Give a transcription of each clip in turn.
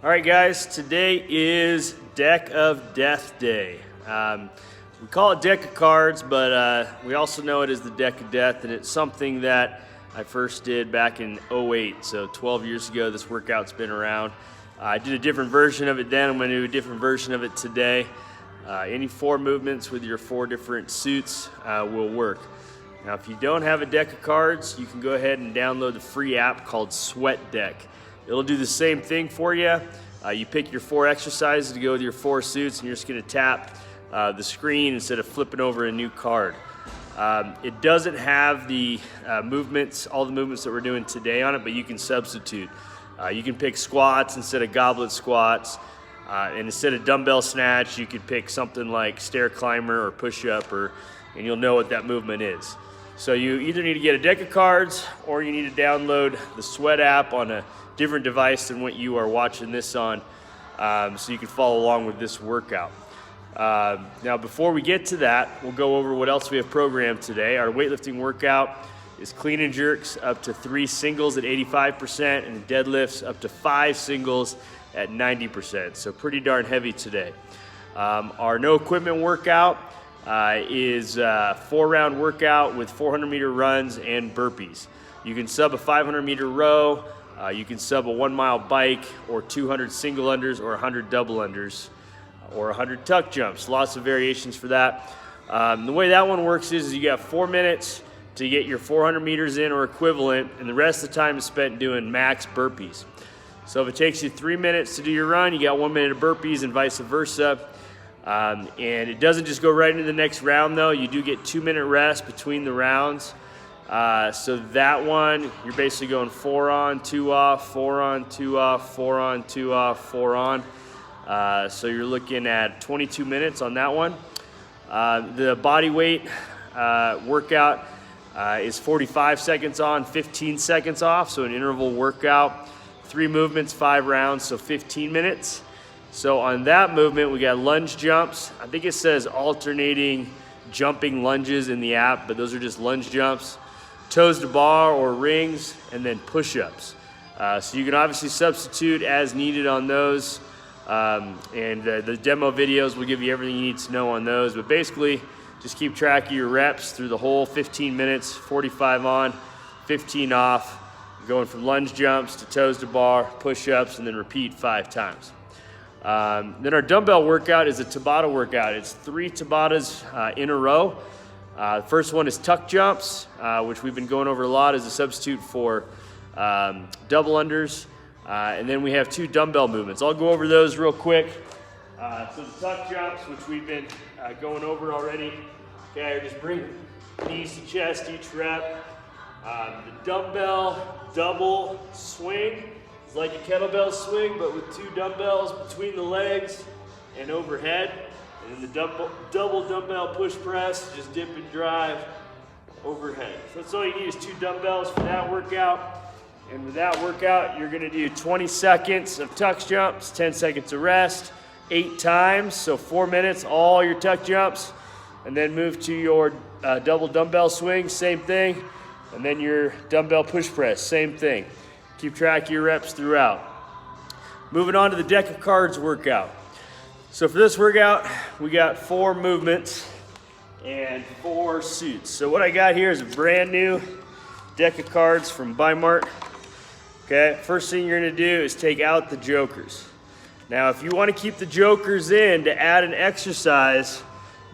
All right, guys, today is Deck of Death Day. We call it Deck of Cards, but we also know it as the Deck of Death, and it's something that I first did back in 08, so 12 years ago. This workout's been around. I did a different version of it then. I'm going to do a different version of it today. Any 4 movements with your 4 different suits will work. Now, if you don't have a deck of cards, you can go ahead and download the free app called Sweat Deck. It'll do the same thing for you. You pick your 4 exercises to go with your 4 suits, and you're just going to tap the screen instead of flipping over a new card. It doesn't have the movements, all the movements that we're doing today on it, but you can substitute. You can pick squats instead of goblet squats, and instead of dumbbell snatch, you could pick something like stair climber or push-up, and you'll know what that movement is. So you either need to get a deck of cards, or you need to download the Sweat app on a different device than what you are watching this on, so you can follow along with this workout. Now, before we get to that, we'll go over what else we have programmed today. Our weightlifting workout is clean and jerks up to 3 singles at 85%, and deadlifts up to 5 singles at 90%. So pretty darn heavy today. Our no equipment workout is a 4-round workout with 400-meter runs and burpees. You can sub a 500-meter row, you can sub a 1-mile bike, or 200 single unders, or 100 double unders, or 100 tuck jumps. Lots of variations for that. The way that one works is you got 4 minutes to get your 400 meters in or equivalent, and the rest of the time is spent doing max burpees. So if it takes you 3 minutes to do your run, you got 1 minute of burpees, and vice versa. And it doesn't just go right into the next round, though. You do get 2-minute rest between the rounds. So that one, you're basically going 4 on, 2 off, 4 on, 2 off, 4 on, 2 off, 4 on. So you're looking at 22 minutes on that one. The body weight workout is 45 seconds on, 15 seconds off. So an interval workout, 3 movements, 5 rounds, so 15 minutes. So on that movement, we got lunge jumps. I think it says alternating jumping lunges in the app, but those are just lunge jumps. Toes to bar or rings, and then push-ups. So you can obviously substitute as needed on those. And the demo videos will give you everything you need to know on those. But basically, just keep track of your reps through the whole 15 minutes, 45 on, 15 off, going from lunge jumps to toes to bar, push-ups, and then repeat 5 times. Then our dumbbell workout is a Tabata workout. It's 3 Tabatas in a row. The first one is tuck jumps, which we've been going over a lot as a substitute for double unders. And then we have 2 dumbbell movements. I'll go over those real quick. So the tuck jumps, which we've been going over already. Okay, just bring knees to chest each rep. The dumbbell double swing is like a kettlebell swing, but with 2 dumbbells between the legs and overhead. And then the double dumbbell push press, just dip and drive overhead. So that's all you need is 2 dumbbells for that workout. And with that workout, you're gonna do 20 seconds of tuck jumps, 10 seconds of rest, 8 times, so 4 minutes, all your tuck jumps, and then move to your double dumbbell swing, same thing, and then your dumbbell push press, same thing. Keep track of your reps throughout. Moving on to the deck of cards workout. So for this workout, we got 4 movements and 4 suits. So what I got here is a brand new deck of cards from Bi-Mart. Okay, first thing you're gonna do is take out the jokers. Now, if you wanna keep the jokers in to add an exercise,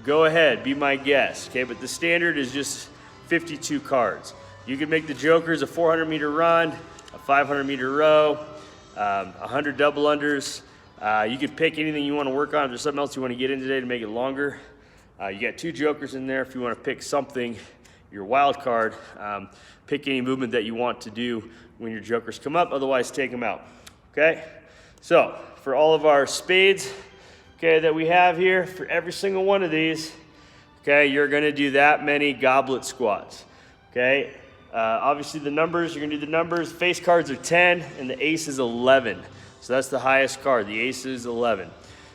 go ahead, be my guest, okay? But the standard is just 52 cards. You can make the jokers a 400-meter run, a 500-meter row, 100 double unders. You can pick anything you wanna work on. If there's something else you wanna get in today to make it longer, you got 2 jokers in there. If you wanna pick something, your wild card, pick any movement that you want to do when your jokers come up, otherwise take them out, okay? So, for all of our spades, okay, that we have here, for every single one of these, okay, you're gonna do that many goblet squats, okay? Obviously the numbers, you're gonna do the numbers. Face cards are 10, and the ace is 11. So that's the highest card, the ace is 11.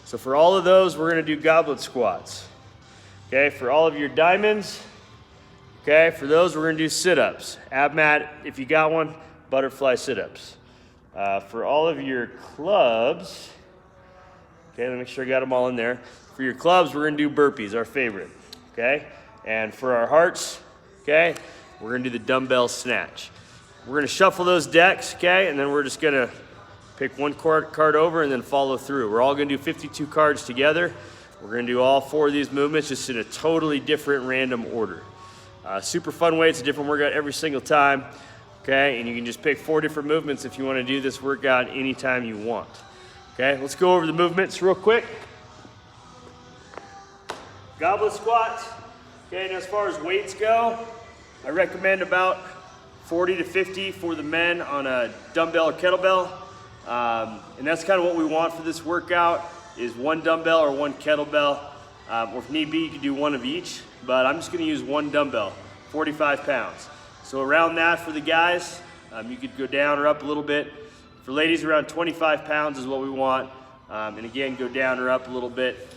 So for all of those, we're gonna do goblet squats. Okay, for all of your diamonds, okay, for those we're gonna do sit-ups. Ab mat, if you got one, butterfly sit-ups. For all of your clubs, okay, let me make sure I got them all in there. For your clubs, we're gonna do burpees, our favorite, okay? And for our hearts, okay, we're gonna do the dumbbell snatch. We're gonna shuffle those decks, okay, and then we're just gonna pick one card over and then follow through. We're all gonna do 52 cards together. We're gonna do all 4 of these movements just in a totally different random order. Super fun way, it's a different workout every single time, okay? And you can just pick 4 different movements if you wanna do this workout anytime you want. Okay, let's go over the movements real quick. Goblet squats. Okay, and as far as weights go, I recommend about 40 to 50 for the men on a dumbbell or kettlebell. And that's kind of what we want for this workout, is 1 dumbbell or 1 kettlebell. Or if need be, you can do 1 of each, but I'm just gonna use 1 dumbbell, 45 pounds. So around that for the guys, you could go down or up a little bit. For ladies, around 25 pounds is what we want. And again, go down or up a little bit.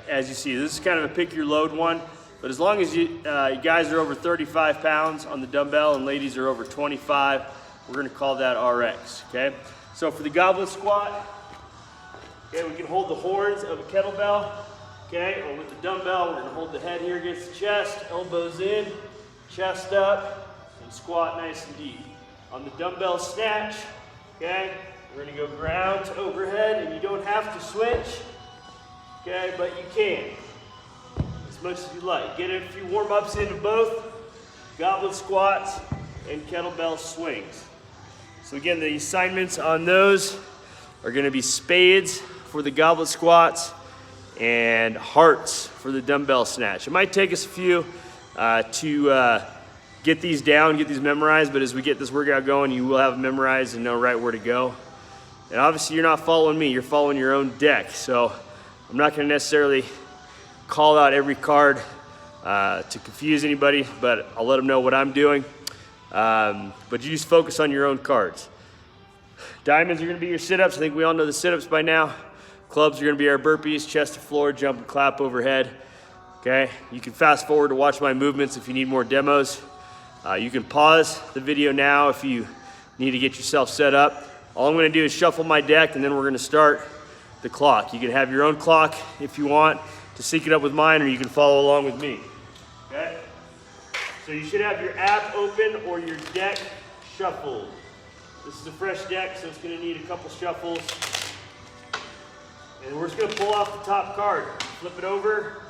As you see, this is kind of a pick your load one, but as long as you guys are over 35 pounds on the dumbbell and ladies are over 25, we're gonna call that RX, okay? So for the goblet squat, okay, we can hold the horns of a kettlebell, okay? Or with the dumbbell, we're gonna hold the head here against the chest, elbows in, chest up, and squat nice and deep. On the dumbbell snatch, okay, we're gonna go ground to overhead, and you don't have to switch, okay, but you can, as much as you like. Get a few warm-ups into both goblet squats and kettlebell swings. So again, the assignments on those are gonna be spades for the goblet squats and hearts for the dumbbell snatch. It might take us a few to get these down, get these memorized, but as we get this workout going, you will have them memorized and know right where to go. And obviously you're not following me, you're following your own deck. So I'm not gonna necessarily call out every card to confuse anybody, but I'll let them know what I'm doing. But you just focus on your own cards. Diamonds are gonna be your sit-ups. I think we all know the sit-ups by now. Clubs are gonna be our burpees, chest to floor, jump and clap overhead. Okay, you can fast forward to watch my movements if you need more demos. You can pause the video now if you need to get yourself set up. All I'm gonna do is shuffle my deck and then we're gonna start the clock. You can have your own clock if you want to sync it up with mine, or you can follow along with me, okay? So you should have your app open or your deck shuffled. This is a fresh deck, so it's gonna need a couple shuffles. And we're just gonna pull off the top card, flip it over,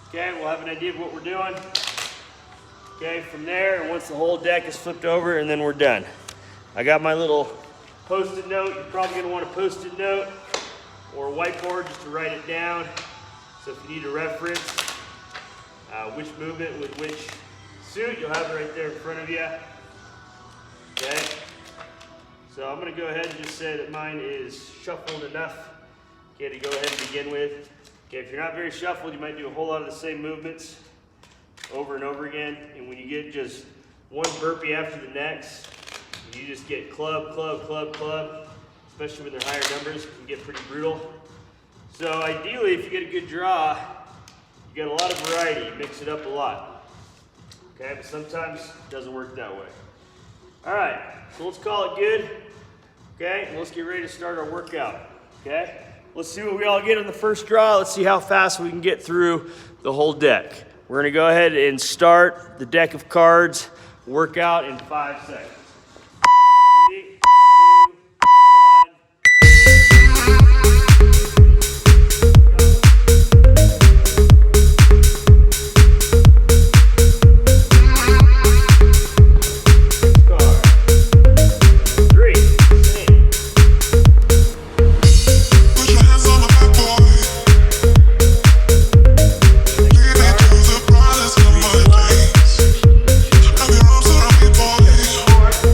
okay? We'll have an idea of what we're doing. Okay, from there, and once the whole deck is flipped over, and then we're done. I got my little post-it note. You're probably gonna want a post-it note or a whiteboard just to write it down. So if you need a reference, which movement with which suit, you'll have it right there in front of you. Okay, so I'm gonna go ahead and just say that mine is shuffled enough, okay, to go ahead and begin with. Okay, if you're not very shuffled, you might do a whole lot of the same movements over and over again, and when you get just one burpee after the next, you just get club, club, club, club, especially when they're higher numbers, it can get pretty brutal. So ideally, if you get a good draw, you get a lot of variety, you mix it up a lot. Okay, but sometimes it doesn't work that way. All right, so let's call it good. Okay, and let's get ready to start our workout. Okay, let's see what we all get on the first draw. Let's see how fast we can get through the whole deck. We're gonna go ahead and start the deck of cards workout in 5 seconds. 3, 2, 1. Four.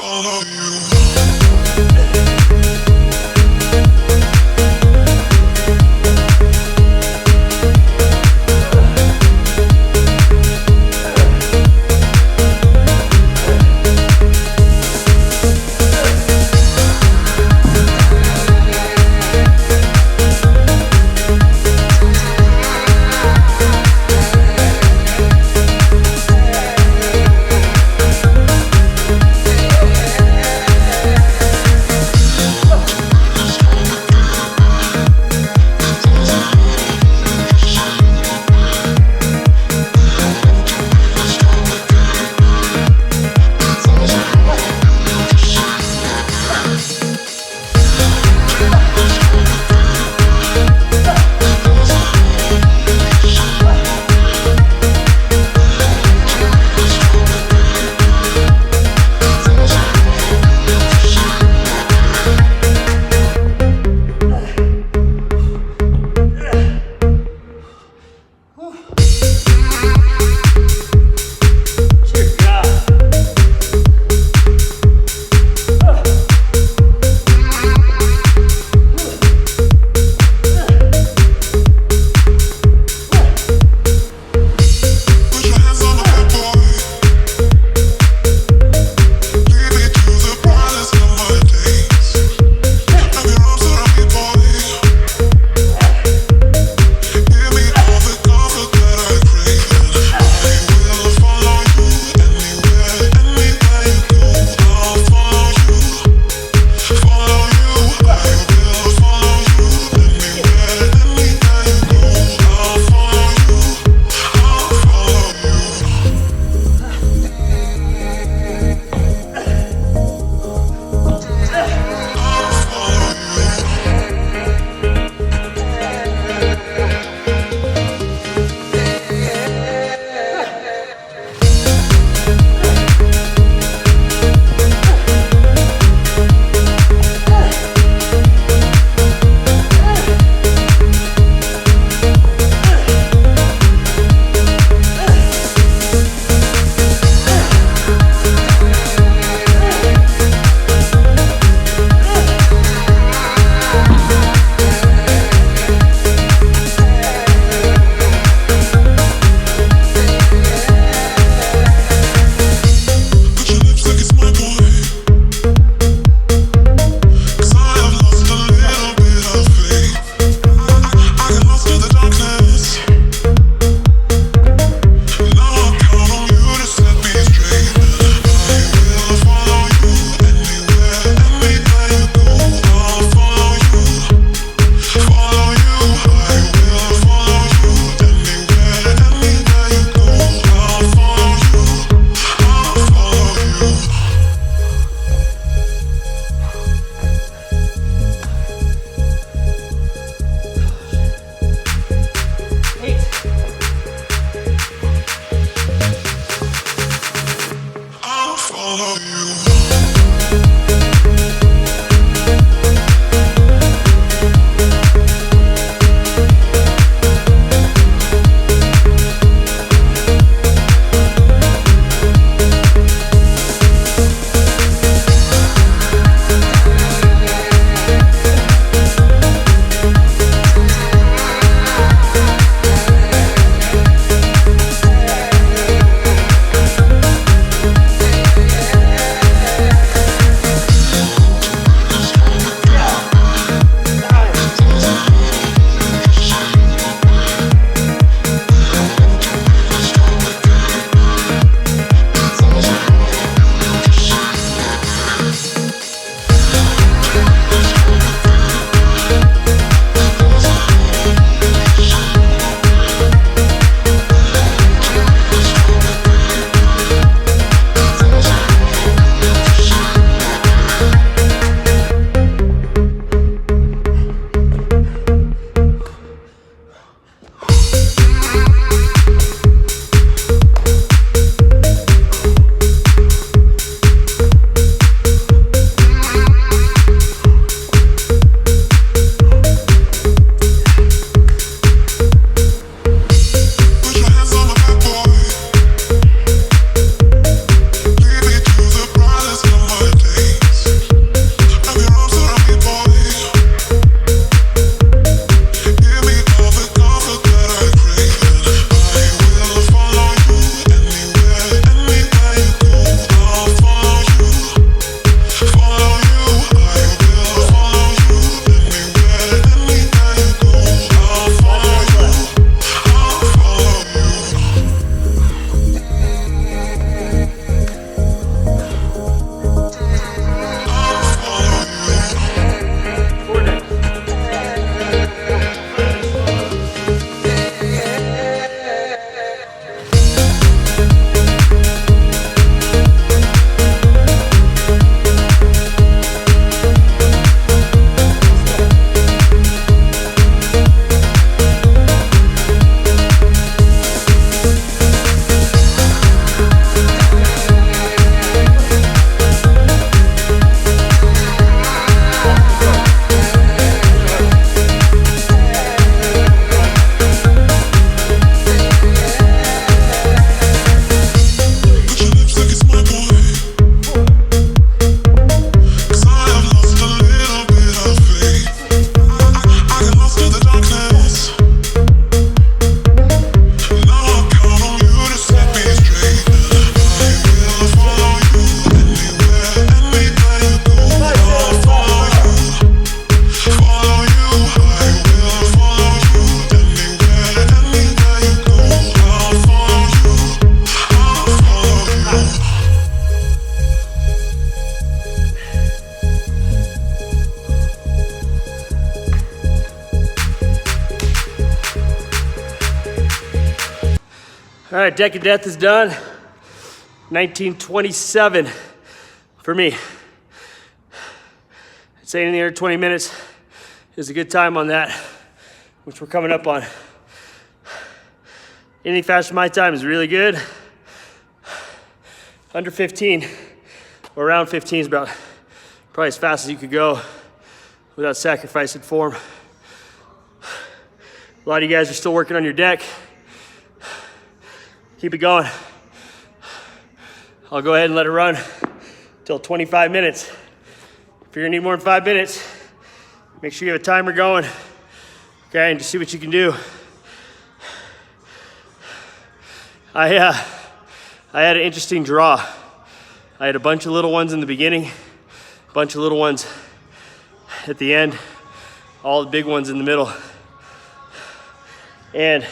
follow you. All right, deck of death is done. 1927 for me. I'd say in the air 20 minutes is a good time on that, which we're coming up on. Anything faster than my time is really good. Under 15 or around 15 is about probably as fast as you could go without sacrificing form. A lot of you guys are still working on your deck. Keep it going. I'll go ahead and let it run till 25 minutes. If you're gonna need more than 5 minutes, make sure you have a timer going, okay, and just see what you can do. I had an interesting draw. I had a bunch of little ones in the beginning, a bunch of little ones at the end, all the big ones in the middle. And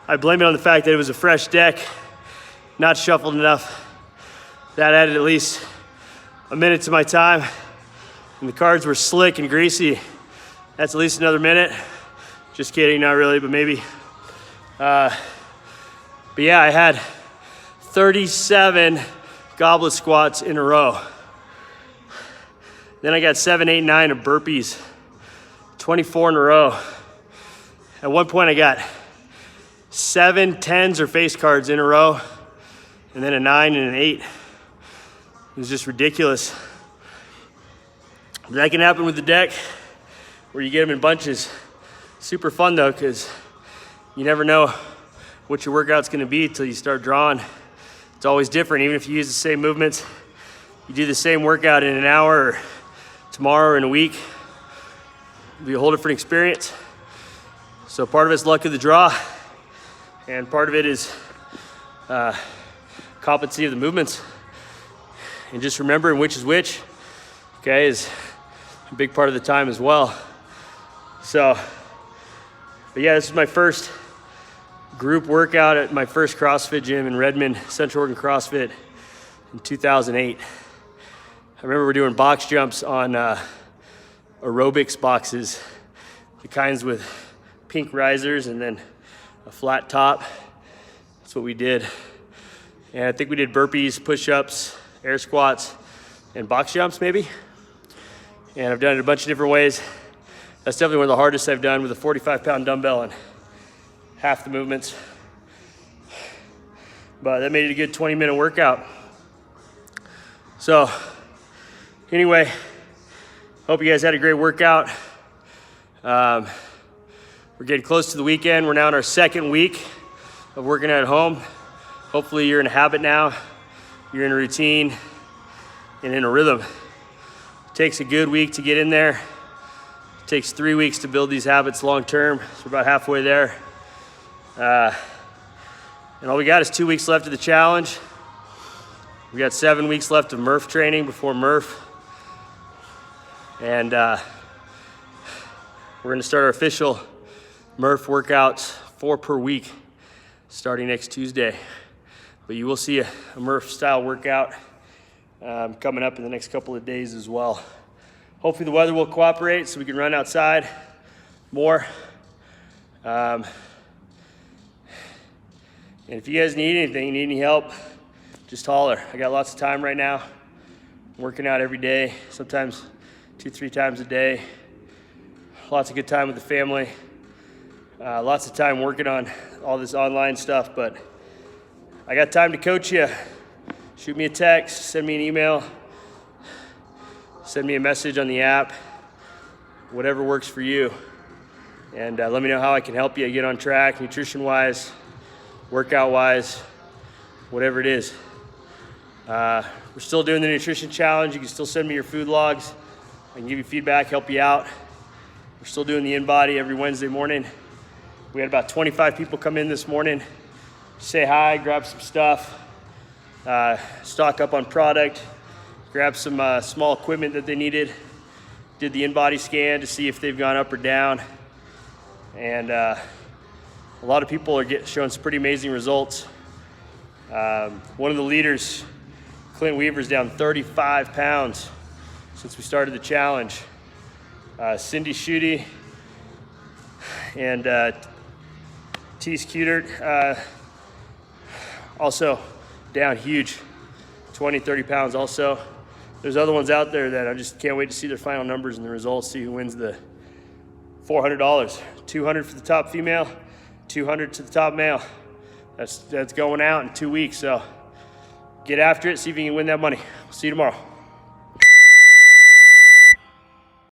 I blame it on the fact that it was a fresh deck, not shuffled enough. That added at least a minute to my time. And the cards were slick and greasy. That's at least another minute. Just kidding, not really, but maybe. But yeah, I had 37 goblet squats in a row. Then I got 7, 8, 9 of burpees, 24 in a row. At one point I got 7 10s or face cards in a row, and then a 9 and an 8. It was just ridiculous. That can happen with the deck where you get them in bunches. Super fun though, because you never know what your workout's gonna be until you start drawing. It's always different, even if you use the same movements. You do the same workout in an hour or tomorrow or in a week, it'll be a whole different experience. So part of it's luck of the draw, and part of it is competency of the movements. And just remembering which is which, okay, is a big part of the time as well. So, but yeah, this is my first group workout at my first CrossFit gym in Redmond, Central Oregon CrossFit in 2008. I remember we're doing box jumps on aerobics boxes, the kinds with pink risers and then a flat top. That's what we did. And I think we did burpees, push-ups, air squats, and box jumps maybe. And I've done it a bunch of different ways. That's definitely one of the hardest I've done with a 45-pound dumbbell and half the movements. But that made it a good 20-minute workout. So anyway, hope you guys had a great workout. We're getting close to the weekend. We're now in our second week of working at home. Hopefully you're in a habit now. You're in a routine and in a rhythm. It takes a good week to get in there. It takes 3 weeks to build these habits long term. So we're about halfway there. And all we got is 2 weeks left of the challenge. We got 7 weeks left of Murph training before Murph. And we're gonna start our official Murph workouts, 4 per week, starting next Tuesday. But you will see a Murph style workout coming up in the next couple of days as well. Hopefully the weather will cooperate so we can run outside more. And if you guys need anything, need any help, just holler. I got lots of time right now. I'm working out every day, sometimes 2-3 times a day. Lots of good time with the family. Lots of time working on all this online stuff, but I got time to coach you. Shoot me a text, send me an email, send me a message on the app, whatever works for you. And let me know how I can help you get on track, nutrition-wise, workout-wise, whatever it is. We're still doing the nutrition challenge. You can still send me your food logs. I can give you feedback, help you out. We're still doing the in-body every Wednesday morning. We had about 25 people come in this morning, say hi, grab some stuff, stock up on product, grab some small equipment that they needed, did the in-body scan to see if they've gone up or down. And a lot of people are showing some pretty amazing results. One of the leaders, Clint Weaver's down 35 pounds since we started the challenge. Cindy Schutte and T. Scudert Also down huge, 20, 30 pounds also. There's other ones out there that I just can't wait to see their final numbers and the results, see who wins the $400. $200 for the top female, $200 to the top male. That's going out in 2 weeks, so get after it, see if you can win that money. See you tomorrow.